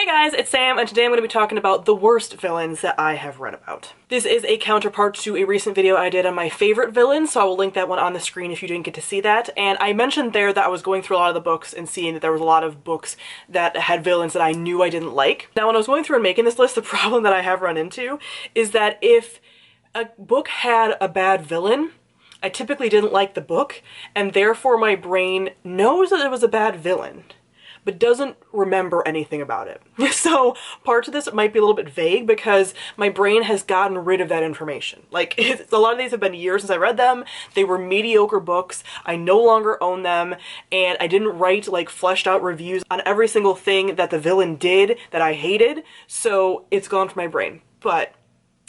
Hey guys, it's Sam, and today I'm going to be talking about the worst villains that I have read about. This is a counterpart to a recent video I did on my favorite villains, so I will link that one on the screen if you didn't get to see that. And I mentioned there that I was going through a lot of the books and seeing that there was a lot of books that had villains that I knew I didn't like. Now when I was going through and making this list, the problem that I have run into is that if a book had a bad villain, I typically didn't like the book, and therefore my brain knows that it was a bad villain, but doesn't remember anything about it. So parts of this might be a little bit vague because my brain has gotten rid of that information. Like, a lot of these have been years since I read them. They were mediocre books. I no longer own them, and I didn't write like fleshed out reviews on every single thing that the villain did that I hated, so it's gone from my brain. But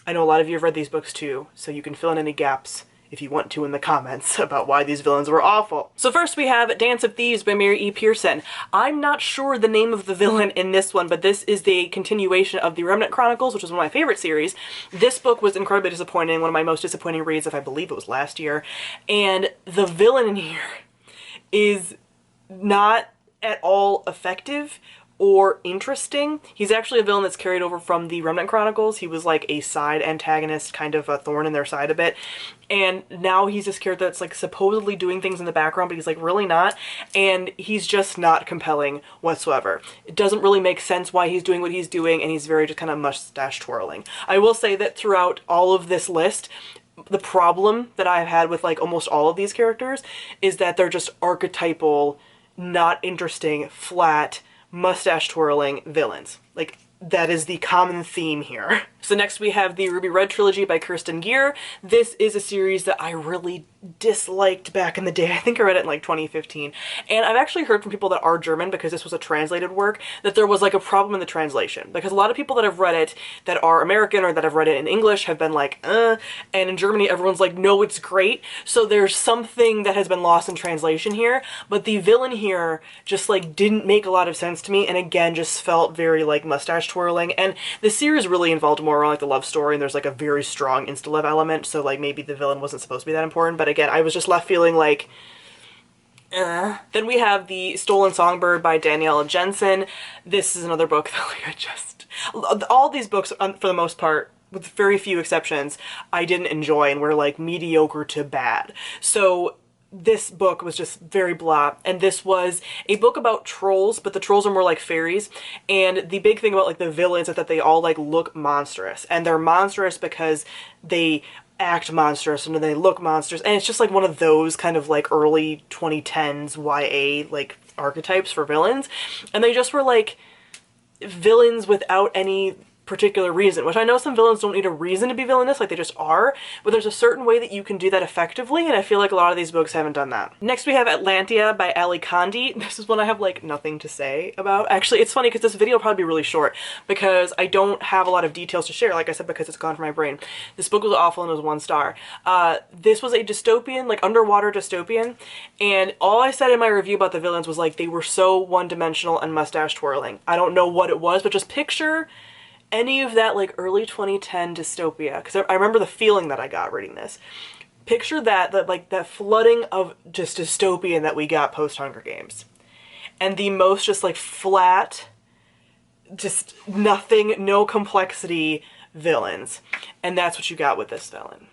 I know a lot of you have read these books too, so you can fill in any gaps if you want to in the comments about why these villains were awful. So first we have Dance of Thieves by Mary E. Pearson. I'm not sure the name of the villain in this one, but this is the continuation of the Remnant Chronicles, which is one of my favorite series. This book was incredibly disappointing, one of my most disappointing reads, if I believe it was last year. And the villain in here is not at all effective or interesting. He's actually a villain that's carried over from the Remnant Chronicles. He was like a side antagonist, kind of a thorn in their side a bit. And now he's this character that's like supposedly doing things in the background, but he's like really not. And he's just not compelling whatsoever. It doesn't really make sense why he's doing what he's doing, and he's very just kind of mustache twirling. I will say that throughout all of this list, the problem that I've had with like almost all of these characters is that they're just archetypal, not interesting, flat, mustache twirling villains. Like, that is the common theme here. So next we have the Red Trilogy by Kirsten Gier. This is a series that I really disliked back in the day. I think I read it in like 2015. And I've actually heard from people that are German, because this was a translated work, that there was like a problem in the translation. Because a lot of people that have read it that are American or that have read it in English have been like, and in Germany everyone's like, no, it's great. So there's something that has been lost in translation here. But the villain here just like didn't make a lot of sense to me, and again just felt very like mustache twirling. And the series really involved more around like the love story, and there's like a very strong insta-love element, so like maybe the villain wasn't supposed to be that important, but again, I was just left feeling like, Then we have the Stolen Songbird by Danielle Jensen. This is another book that like I just, all these books for the most part, with very few exceptions, I didn't enjoy and were like mediocre to bad. So this book was just very blah, and this was a book about trolls, but the trolls are more like fairies, and the big thing about like the villains is that they all like look monstrous, and they're monstrous because they act monstrous and they look monstrous, and it's just like one of those kind of like early 2010s YA like archetypes for villains, and they just were like villains without any particular reason, which I know some villains don't need a reason to be villainous, like they just are, but there's a certain way that you can do that effectively, and I feel like a lot of these books haven't done that. Next we have Atlantia by Ali Condi. This is one I have like nothing to say about. Actually, it's funny because this video will probably be really short because I don't have a lot of details to share, like I said, because it's gone from my brain. This book was awful and it was 1 star. This was a dystopian, like underwater dystopian, and all I said in my review about the villains was like they were so one-dimensional and mustache twirling. I don't know what it was, but just picture any of that like early 2010 dystopia, because I remember the feeling that I got reading this. Picture that like that flooding of just dystopian that we got post Hunger Games, and the most just like flat, just nothing, no complexity villains, and that's what you got with this villain.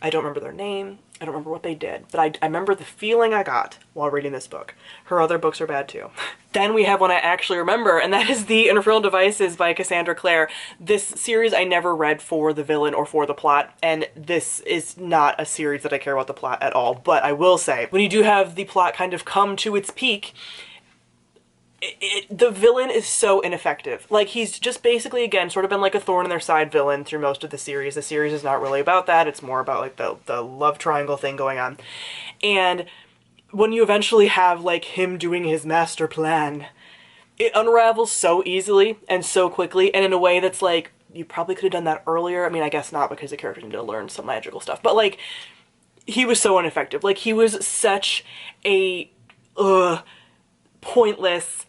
I don't remember their name, I don't remember what they did, but I remember the feeling I got while reading this book. Her other books are bad too. Then we have one I actually remember, and that is the Infernal Devices by Cassandra Clare. This series I never read for the villain or for the plot, and this is not a series that I care about the plot at all, but I will say, when you do have the plot kind of come to its peak, the villain is so ineffective. Like, he's just basically, again, sort of been like a thorn in their side villain through most of the series. The series is not really about that. It's more about like the love triangle thing going on. And when you eventually have like him doing his master plan, it unravels so easily and so quickly, and in a way that's like, you probably could have done that earlier. I mean, I guess not, because the character needed to learn some magical stuff, but like, he was so ineffective. Like, he was such a pointless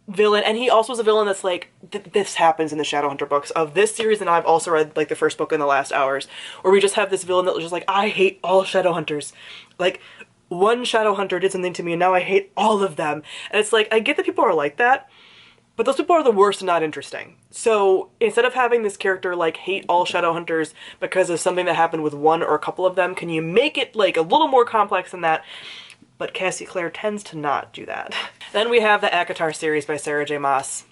villain, and he also is a villain that's like, this happens in the Shadowhunter books of this series, and I've also read like the first book in the last hours, where we just have this villain that was just like, I hate all Shadowhunters. Like, one Shadowhunter did something to me and now I hate all of them. And it's like, I get that people are like that, But those people are the worst and not interesting. So instead of having this character like hate all Shadowhunters because of something that happened with one or a couple of them, can you make it like a little more complex than that? But Cassie Clare tends to not do that. Then we have the Qatar series by Sarah J. Maas.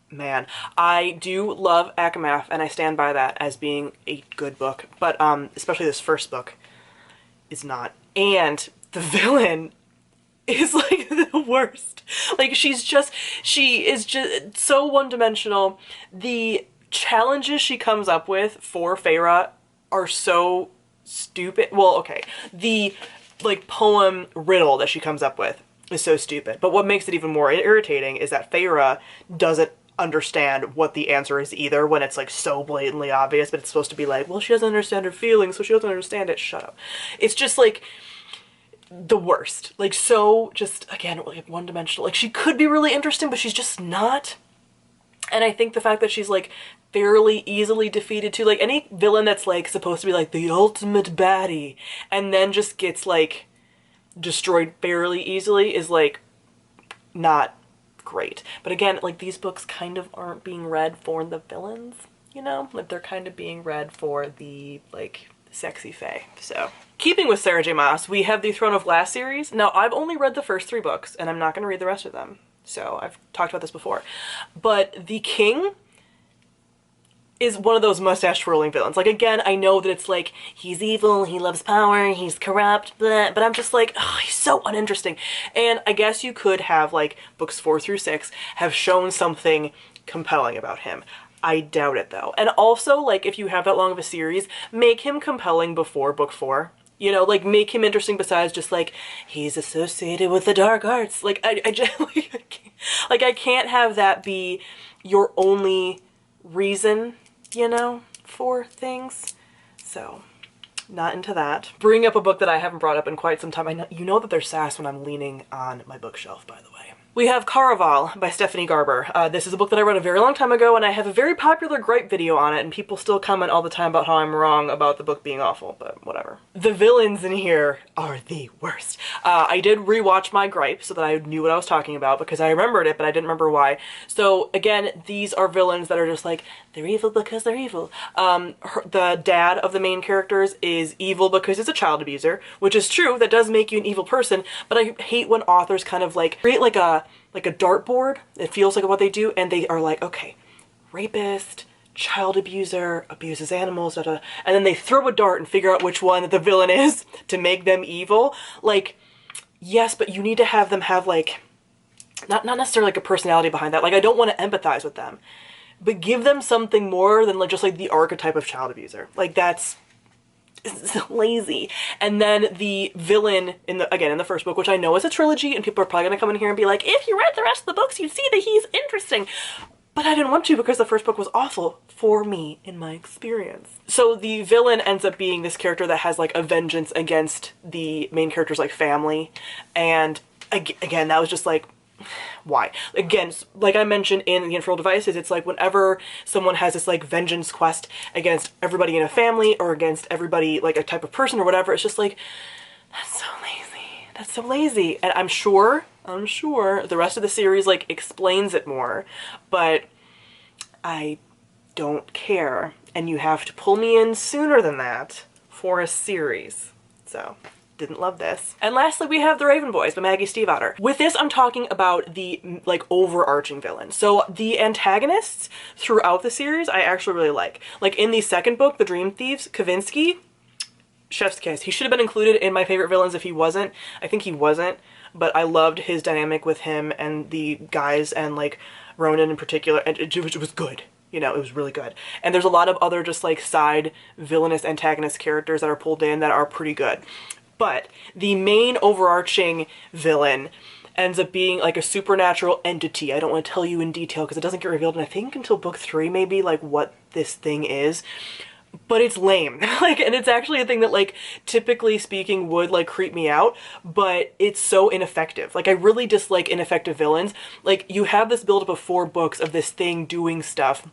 Man, I do love Akamath, and I stand by that as being a good book, but especially this first book is not. And the villain is like the worst. Like she is just so one-dimensional. The challenges she comes up with for Feyre are so stupid. Well, okay, the like poem riddle that she comes up with is so stupid, but what makes it even more irritating is that Feyre doesn't understand what the answer is either when it's like so blatantly obvious, but it's supposed to be like, well, she doesn't understand her feelings, so she doesn't understand it. Shut up. It's just like the worst. Like so just, again, like one-dimensional. Like she could be really interesting, but she's just not. And I think the fact that she's like fairly easily defeated too, like any villain that's like supposed to be like the ultimate baddie and then just gets like destroyed fairly easily is like not great. But again, like these books kind of aren't being read for the villains, you know? Like they're kind of being read for the like sexy fae. So keeping with Sarah J. Maas, we have the Throne of Glass series. Now I've only read the first 3 books and I'm not going to read the rest of them. So I've talked about this before. But the king is one of those mustache twirling villains. Like again, I know that it's like, he's evil, he loves power, he's corrupt, blah, but I'm just like, oh, he's so uninteresting. And I guess you could have like books 4 through 6 have shown something compelling about him. I doubt it though. And also like if you have that long of a series, make him compelling before book 4. You know, like make him interesting besides just like, he's associated with the dark arts. Like I just, like I can't have that be your only reason, you know, for things. So not into that. Bring up a book that I haven't brought up in quite some time. I know, you know that there's sass when I'm leaning on my bookshelf, by the way. We have Karvall by Stephanie Garber. This is a book that I read a very long time ago, and I have a very popular gripe video on it, and people still comment all the time about how I'm wrong about the book being awful, but whatever. The villains in here are the worst. I did rewatch my gripe so that I knew what I was talking about, because I remembered it, but I didn't remember why. So again, these are villains that are just like, they're evil because they're evil. The dad of the main characters is evil because he's a child abuser, which is true, that does make you an evil person, but I hate when authors kind of like create like a dartboard. It feels like what they do, and they are like, okay, rapist, child abuser, abuses animals, da, da, and then they throw a dart and figure out which one the villain is to make them evil. Like, yes, but you need to have them have like, not necessarily like a personality behind that. Like, I don't want to empathize with them, but give them something more than like just like the archetype of child abuser. Like that's lazy. And then the villain in the first book, which I know is a trilogy, and people are probably gonna come in here and be like, if you read the rest of the books, you'd see that he's interesting. But I didn't want to because the first book was awful for me in my experience. So the villain ends up being this character that has like a vengeance against the main character's like family. And again, that was just like, why? Again, like I mentioned in the Infernal Devices, it's like whenever someone has this like vengeance quest against everybody in a family or against everybody like a type of person or whatever, it's just like, that's so lazy. That's so lazy. And I'm sure the rest of the series like explains it more, but I don't care. And you have to pull me in sooner than that for a series. So didn't love this. And lastly, we have The Raven Boys by Maggie Stiefvater. With this, I'm talking about the like overarching villain. So the antagonists throughout the series, I actually really like. Like in the second book, The Dream Thieves, Kavinsky, chef's kiss. He should have been included in my favorite villains if he wasn't. I think he wasn't, but I loved his dynamic with him and the guys and like Ronan in particular, and it was good. You know, it was really good. And there's a lot of other just like side villainous antagonist characters that are pulled in that are pretty good. But the main overarching villain ends up being like a supernatural entity. I don't want to tell you in detail because it doesn't get revealed, and I think until book 3 maybe, like what this thing is. But it's lame. Like, and it's actually a thing that like typically speaking would like creep me out, but it's so ineffective. Like I really dislike ineffective villains. Like you have this buildup of 4 books of this thing doing stuff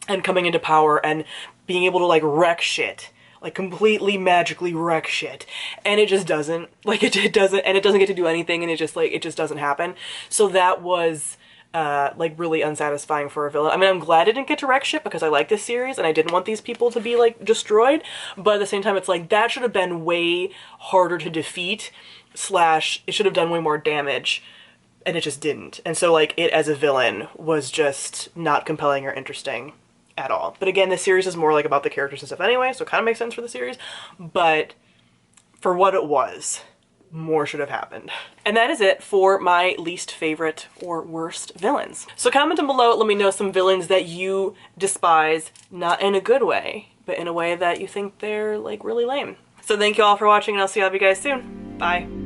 and coming into power and being able to like wreck shit. Like completely magically wreck shit, and it just doesn't, like it doesn't, and it doesn't get to do anything, and it just doesn't happen. So that was like really unsatisfying for a villain. I mean, I'm glad I didn't get to wreck ship because I like this series and I didn't want these people to be like destroyed, but at the same time it's like that should have been way harder to defeat, slash it should have done way more damage, and it just didn't. And so like it as a villain was just not compelling or interesting at all. But again, this series is more like about the characters and stuff anyway, so it kind of makes sense for the series, but for what it was, more should have happened. And that is it for my least favorite or worst villains. So comment down below, let me know some villains that you despise, not in a good way, but in a way that you think they're like really lame. So thank you all for watching and I'll see all of you guys soon. Bye.